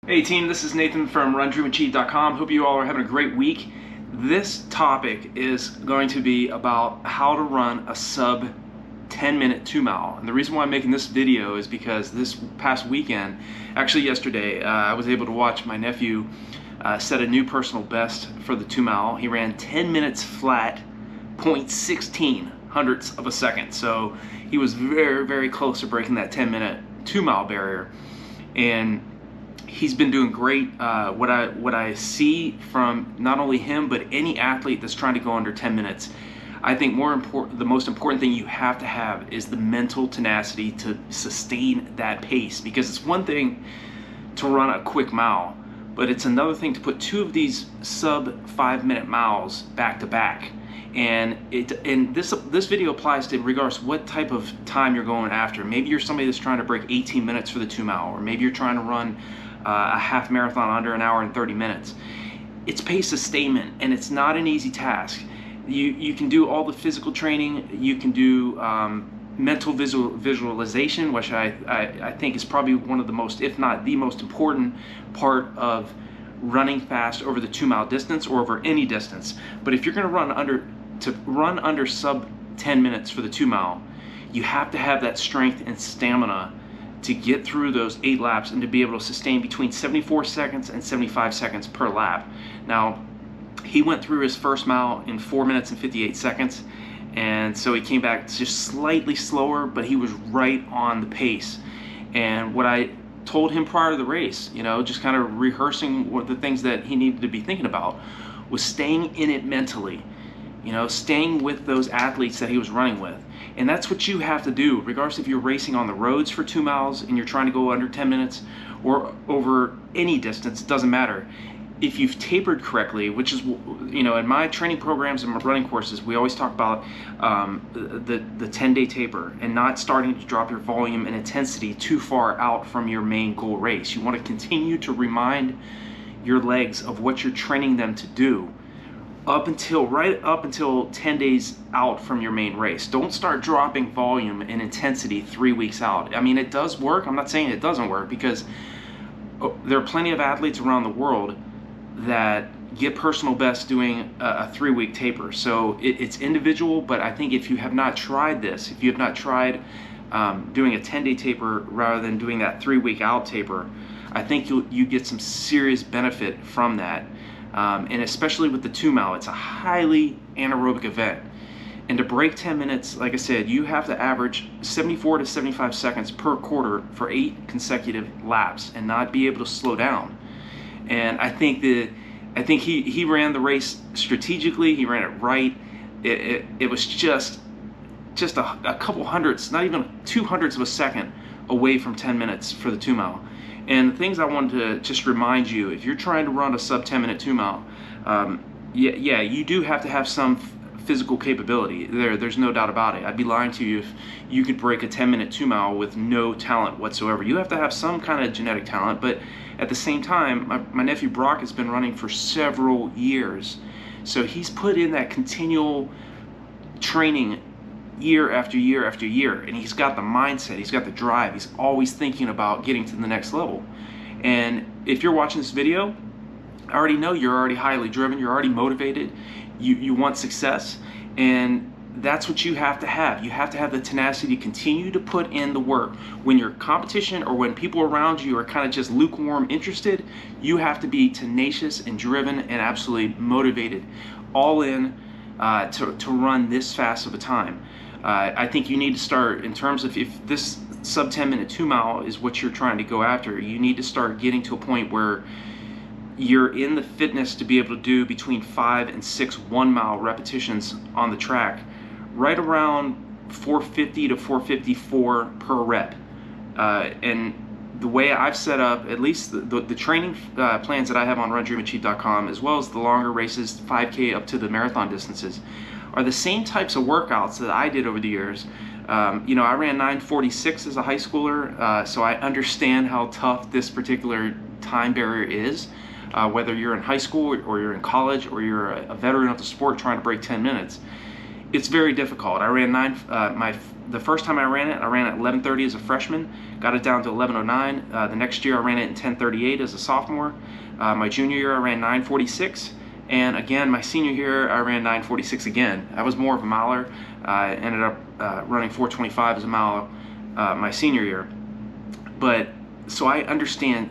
Hey team, this is Nathan from RunDreamAchieve.com. Hope you all are having a great week. This topic is going to be about how to run a sub 10-minute 2-mile. And the reason why I'm making this video is because this past weekend, actually yesterday, I was able to watch my nephew set a new personal best for the 2-mile. He ran 10 minutes flat, 0.16 hundredths of a second. So he was very, very close to breaking that 10-minute 2-mile barrier. And he's been doing great. What I see from not only him but any athlete that's trying to go under 10 minutes, I think the most important thing you have to have is the mental tenacity to sustain that pace. Because it's one thing to run a quick mile, but it's another thing to put two of these sub 5-minute miles back to back. And this video applies to regards to what type of time you're going after. Maybe you're somebody that's trying to break 18 minutes for the 2-mile, or maybe you're trying to run a half marathon under an hour and 30 minutes. It's pace sustainment, and it's not an easy task. You can do all the physical training. You can do mental visualization, which I think is probably one of the most, if not the most important part of running fast over the 2-mile distance or over any distance. But if you're going to run under sub 10 minutes for the 2-mile, you have to have that strength and stamina to get through those 8 laps and to be able to sustain between 74 seconds and 75 seconds per lap. Now, he went through his first mile in 4 minutes and 58 seconds, and so he came back just slightly slower, but he was right on the pace. And what I told him prior to the race, just kind of rehearsing what the things that he needed to be thinking about, was staying in it mentally, staying with those athletes that he was running with. And that's what you have to do, regardless if you're racing on the roads for 2 miles and you're trying to go under 10 minutes or over any distance, it doesn't matter. If you've tapered correctly, which is, in my training programs and my running courses, we always talk about the 10-day taper and not starting to drop your volume and intensity too far out from your main goal race. You want to continue to remind your legs of what you're training them to do right up until 10 days out from your main race. Don't start dropping volume and intensity 3 weeks out. I mean, it does work. I'm not saying it doesn't work, because there are plenty of athletes around the world that get personal best doing a 3-week taper. So it's individual, but I think if you have not tried this, if you have not tried doing a 10-day taper rather than doing that 3-week out taper, I think you get some serious benefit from that. And especially with the 2-mile, it's a highly anaerobic event. And to break 10 minutes, like I said, you have to average 74 to 75 seconds per quarter for 8 consecutive laps and not be able to slow down. And I think he ran the race strategically. He ran it right. It was just a couple hundredths, not even 200ths of a second away from 10 minutes for the 2-mile. And the things I wanted to just remind you, if you're trying to run a sub 10-minute 2-mile, yeah, you do have to have some physical capability. There's no doubt about it. I'd be lying to you if you could break a 10-minute 2-mile with no talent whatsoever. You have to have some kind of genetic talent, but at the same time, my nephew Brock has been running for several years. So he's put in that continual training year after year after year, and he's got the mindset, he's got the drive, he's always thinking about getting to the next level. And if you're watching this video, I already know you're already highly driven, you're already motivated, you want success, and that's what you have to have. You have to have the tenacity to continue to put in the work. When your competition or when people around you are kind of just lukewarm interested, you have to be tenacious and driven and absolutely motivated, all in to run this fast of a time. I think you need to start, in terms of, if this sub 10-minute 2-mile is what you're trying to go after, you need to start getting to a point where you're in the fitness to be able to do between 5 and 6 1-mile repetitions on the track, right around 450 to 454 per rep. And the way I've set up, at least the training plans that I have on RunDreamAchieve.com, as well as the longer races, 5K up to the marathon distances, are the same types of workouts that I did over the years. I ran 9:46 as a high schooler, so I understand how tough this particular time barrier is. Whether you're in high school or you're in college or you're a veteran of the sport trying to break 10 minutes, it's very difficult. I ran my the first time I ran it at 11:30 as a freshman, got it down to 11:09. The next year I ran it in 10:38 as a sophomore. My junior year I ran 9:46, and again my senior year I ran 9:46 again. I was more of a miler. I ended up running 4:25 as a mile my senior year. But so I understand.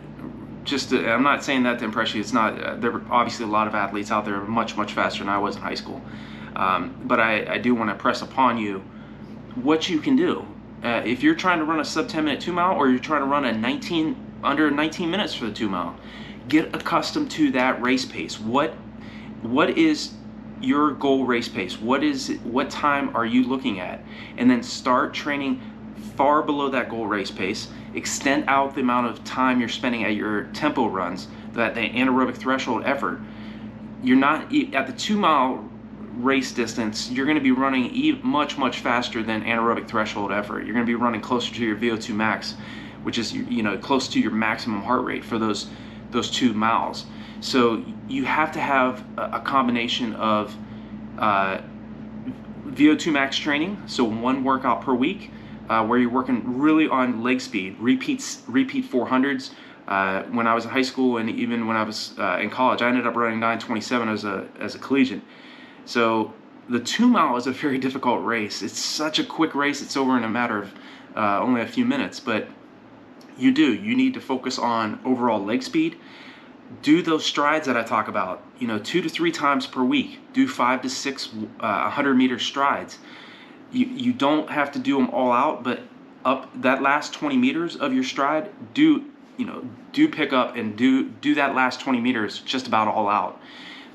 I'm not saying that to impress you. It's not. There were obviously a lot of athletes out there much faster than I was in high school. But I do want to press upon you what you can do. If you're trying to run a sub 10-minute 2-mile, or you're trying to run under 19 minutes for the 2-mile, get accustomed to that race pace. What is your goal race pace? What time are you looking at? And then start training far below that goal race pace. Extend out the amount of time you're spending at your tempo runs, that the anaerobic threshold effort. You're not at the 2-mile race distance, you're going to be running much faster than anaerobic threshold effort. You're going to be running closer to your VO2 max, which is, you know, close to your maximum heart rate for those 2 miles. So you have to have a combination of VO2 max training, so 1 workout per week, where you're working really on leg speed, repeat 400s. When I was in high school, and even when I was in college, I ended up running 9:27 as a collegiate. So the 2-mile is a very difficult race. It's such a quick race. It's over in a matter of only a few minutes. But you need to focus on overall leg speed. Do those strides that I talk about, you know, 2 to 3 times per week. Do 5 to 6 100-meter strides. You don't have to do them all out, but up that last 20 meters of your stride, do pick up and do that last 20 meters just about all out.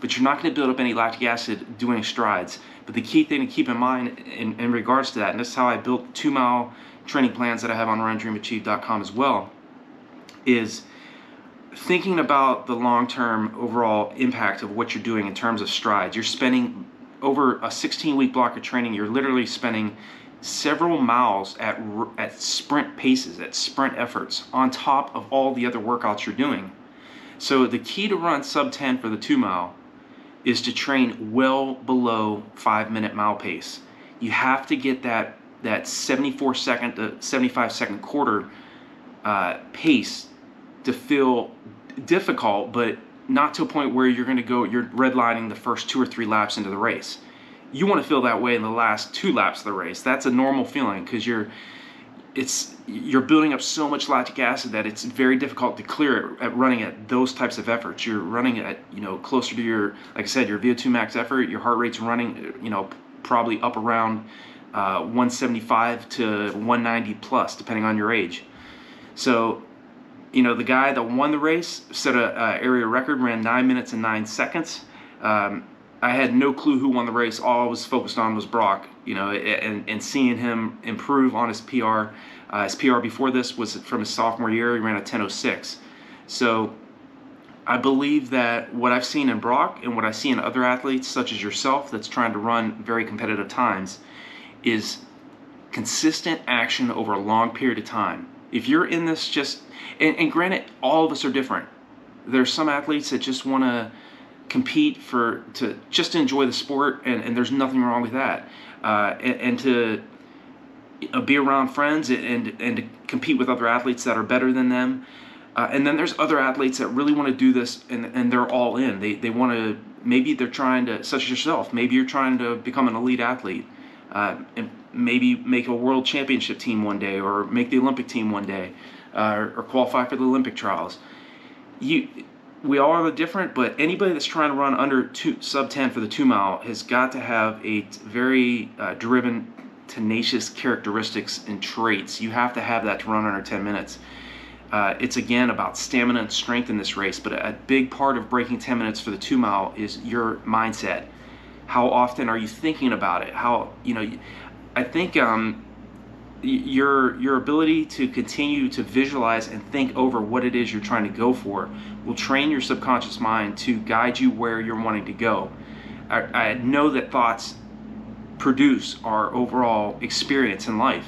But you're not going to build up any lactic acid doing strides. But the key thing to keep in mind in regards to that, and this is how I built 2-mile training plans that I have on RunDreamAchieve.com as well, is thinking about the long-term overall impact of what you're doing in terms of strides. You're spending over a 16-week block of training, you're literally spending several miles at sprint paces, at sprint efforts, on top of all the other workouts you're doing. So the key to run sub 10 for the 2-mile is to train well below 5-minute mile pace. You have to get that 74-second to 75-second quarter pace to feel difficult, but not to a point where you're redlining the first 2 or 3 laps into the race. You want to feel that way in the last 2 laps of the race. That's a normal feeling, because you're building up so much lactic acid that it's very difficult to clear it at running at those types of efforts. You're running at, you know, closer to your, like I said, your VO2 max effort. Your heart rate's running, you know, probably up around 175 to 190 plus, depending on your age. So, you know, the guy that won the race set a area record, ran 9 minutes and 9 seconds. I had no clue who won the race. All I was focused on was Brock, you know, and seeing him improve on his PR. His PR before this was from his sophomore year. He ran a 10:06. So I believe that what I've seen in Brock and what I see in other athletes, such as yourself, that's trying to run very competitive times, is consistent action over a long period of time. If you're in this and granted, all of us are different. There's some athletes that just want to compete just to enjoy the sport, and there's nothing wrong with that. And to be around friends and to compete with other athletes that are better than them. And then there's other athletes that really want to do this, and they're all in. They want to, maybe they're trying to, such as yourself, maybe you're trying to become an elite athlete, and maybe make a world championship team one day, or make the Olympic team one day, or qualify for the Olympic trials. We all are different, but anybody that's trying to run under sub 10 for the 2-mile has got to have a very driven, tenacious characteristics and traits. You have to have that to run under 10 minutes. It's again about stamina and strength in this race, but a big part of breaking 10 minutes for the 2-mile is your mindset. How often are you thinking about it? I think your ability to continue to visualize and think over what it is you're trying to go for will train your subconscious mind to guide you where you're wanting to go. I know that thoughts produce our overall experience in life.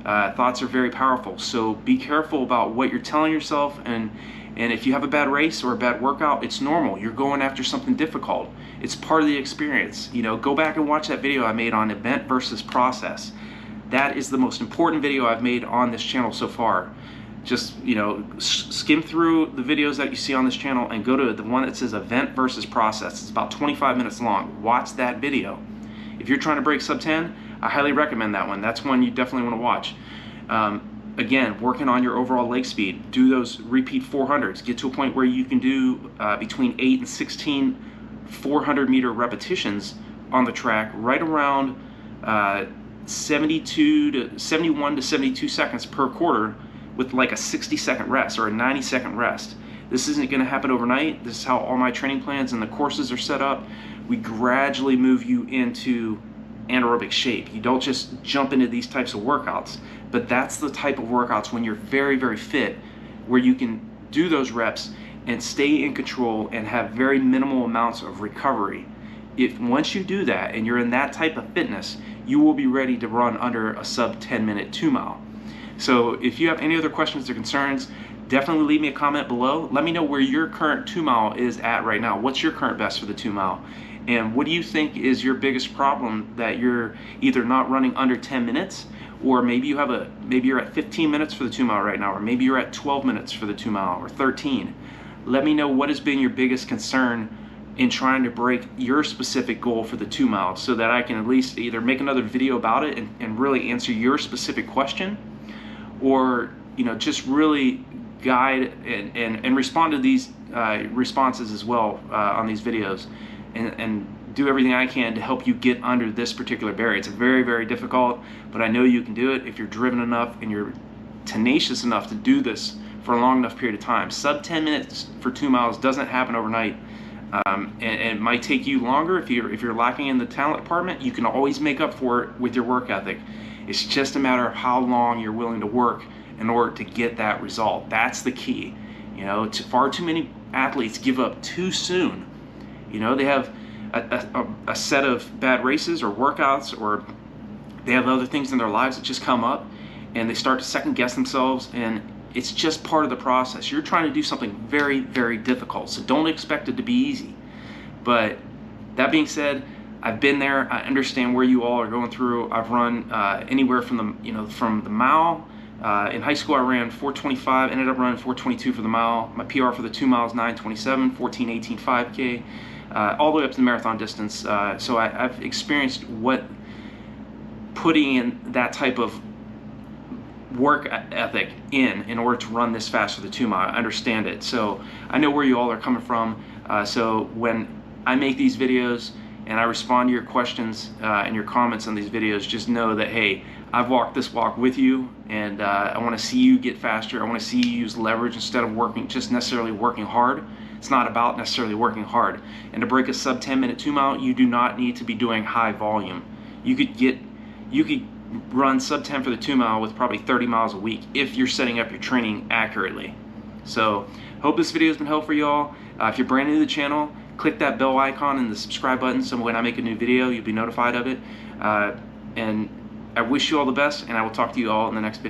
Thoughts are very powerful, so be careful about what you're telling yourself, and if you have a bad race or a bad workout, it's normal. You're going after something difficult. It's part of the experience. You know, go back and watch that video I made on event versus process. That is the most important video I've made on this channel so far. Just, skim through the videos that you see on this channel and go to the one that says event versus process. It's about 25 minutes long. Watch that video. If you're trying to break sub 10, I highly recommend that one. That's one you definitely want to watch. Again, working on your overall leg speed. Do those repeat 400s. Get to a point where you can do between 8 and 16 400-meter repetitions on the track, right around 71 to 72 seconds per quarter, with like a 60-second rest or a 90-second rest. This isn't going to happen overnight. This is how all my training plans and the courses are set up. We gradually move you into anaerobic shape. You don't just jump into these types of workouts, but that's the type of workouts when you're very, very fit, where you can do those reps and stay in control and have very minimal amounts of recovery. Once you do that and you're in that type of fitness, you will be ready to run under a sub 10-minute 2-mile. So if you have any other questions or concerns, definitely leave me a comment below. Let me know where your current 2-mile is at right now. What's your current best for the 2-mile? And what do you think is your biggest problem, that you're either not running under 10 minutes, or maybe you're at 15 minutes for the 2-mile right now, or maybe you're at 12 minutes for the 2-mile, or 13. Let me know what has been your biggest concern in trying to break your specific goal for the 2-mile, so that I can at least either make another video about it and really answer your specific question, or just really guide and respond to these responses as well on these videos, and do everything I can to help you get under this particular barrier. It's very, very difficult, but I know you can do it if you're driven enough and you're tenacious enough to do this for a long enough period of time. Sub 10 minutes for 2 miles doesn't happen overnight, and it might take you longer. If you're lacking in the talent department, you can always make up for it with your work ethic. It's just a matter of how long you're willing to work in order to get that result. That's the key. Far too many athletes give up too soon. They have a set of bad races or workouts, or they have other things in their lives that just come up, and they start to second guess themselves, and it's just part of the process. You're trying to do something very, very difficult, so don't expect it to be easy. But that being said, I've been there. I understand where you all are going through. I've run anywhere from the mile. In high school, I ran 4:25, ended up running 4:22 for the mile. My PR for the 2 miles, 9:27, 14:18 5K, all the way up to the marathon distance. So I've experienced what putting in that type of work ethic in order to run this fast for the 2 mile. I understand it. So I know where you all are coming from. So when I make these videos and I respond to your questions and your comments on these videos, just know that, hey, I've walked this walk with you, and I want to see you get faster. I want to see you use leverage instead of necessarily working hard. It's not about necessarily working hard. And to break a sub 10-minute 2 mile, you do not need to be doing high volume. You could run sub 10 for the 2 mile with probably 30 miles a week if you're setting up your training accurately. So hope this video has been helpful for you all. If you're brand new to the channel, click that bell icon and the subscribe button, so when I make a new video, you'll be notified of it. And I wish you all the best, and I will talk to you all in the next video.